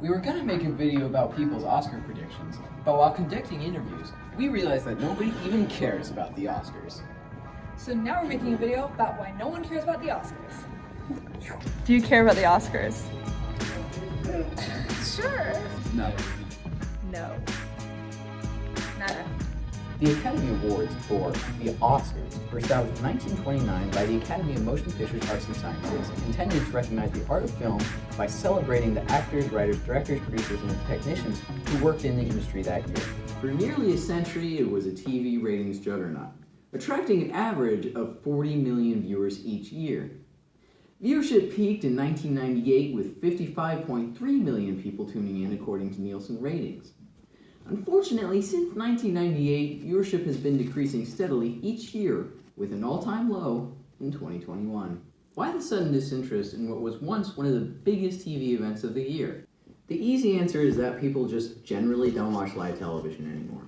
We were gonna make a video about people's Oscar predictions, but while conducting interviews, we realized that nobody even cares about the Oscars. So now we're making a video about why no one cares about the Oscars. Do you care about the Oscars? Sure. No. No. Nada. The Academy Awards, or the Oscars, were established in 1929 by the Academy of Motion Pictures Arts and Sciences, intended to recognize the art of film by celebrating the actors, writers, directors, producers, and technicians who worked in the industry that year. For nearly a century, it was a TV ratings juggernaut, attracting an average of 40 million viewers each year. Viewership peaked in 1998 with 55.3 million people tuning in, according to Nielsen ratings. Unfortunately, since 1998, viewership has been decreasing steadily each year, with an all-time low in 2021. Why the sudden disinterest in what was once one of the biggest TV events of the year? The easy answer is that people just generally don't watch live television anymore.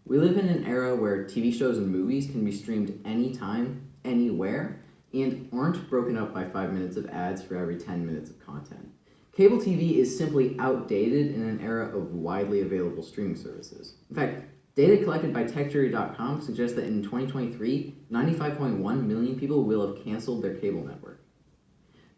We live in an era where TV shows and movies can be streamed anytime, anywhere, and aren't broken up by 5 minutes of ads for every 10 minutes of content. Cable TV is simply outdated in an era of widely available streaming services. In fact, data collected by TechJury.com suggests that in 2023, 95.1 million people will have canceled their cable network.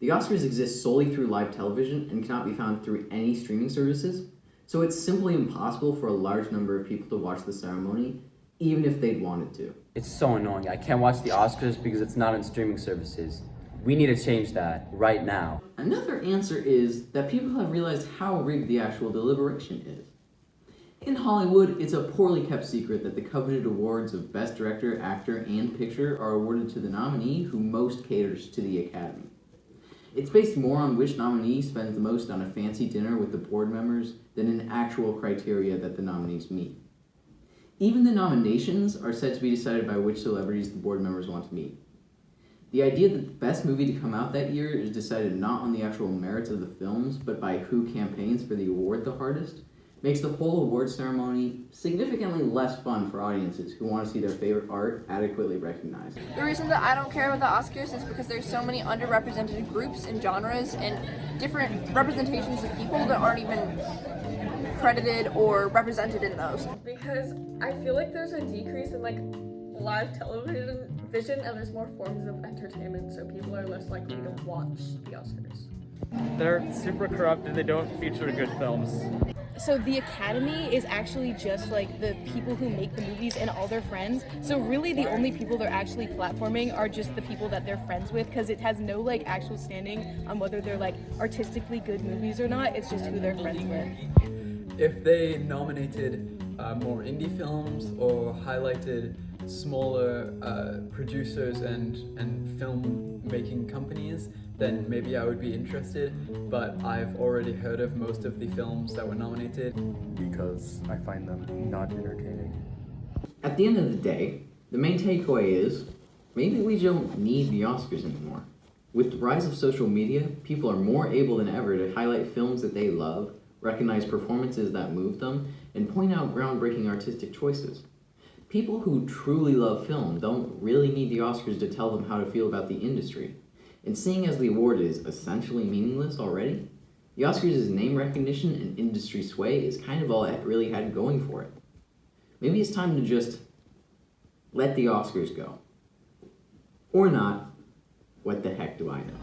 The Oscars exist solely through live television and cannot be found through any streaming services, so it's simply impossible for a large number of people to watch the ceremony, even if they'd wanted to. It's so annoying. I can't watch the Oscars because it's not on streaming services. We need to change that right now. Another answer is that people have realized how rigged the actual deliberation is. In Hollywood, it's a poorly kept secret that the coveted awards of Best Director, Actor, and Picture are awarded to the nominee who most caters to the Academy. It's based more on which nominee spends the most on a fancy dinner with the board members than an actual criteria that the nominees meet. Even the nominations are said to be decided by which celebrities the board members want to meet. The idea that the best movie to come out that year is decided not on the actual merits of the films, but by who campaigns for the award the hardest, makes the whole award ceremony significantly less fun for audiences who want to see their favorite art adequately recognized. The reason that I don't care about the Oscars is because there's so many underrepresented groups and genres and different representations of people that aren't even credited or represented in those. Because I feel like there's a decrease in live television and there's more forms of entertainment, so people are less likely to watch the Oscars. They're super corrupt and they don't feature good films. So the Academy is actually just like the people who make the movies and all their friends. So really the only people they're actually platforming are just the people that they're friends with, because it has no actual standing on whether they're artistically good movies or not. It's just who they're friends with. If they nominated more indie films or highlighted smaller producers and film-making companies, then maybe I would be interested, but I've already heard of most of the films that were nominated. Because I find them not entertaining. At the end of the day, the main takeaway is, maybe we don't need the Oscars anymore. With the rise of social media, people are more able than ever to highlight films that they love, recognize performances that move them, and point out groundbreaking artistic choices. People who truly love film don't really need the Oscars to tell them how to feel about the industry. And seeing as the award is essentially meaningless already, the Oscars' name recognition and industry sway is kind of all it really had going for it. Maybe it's time to just let the Oscars go. Or not. What the heck do I know?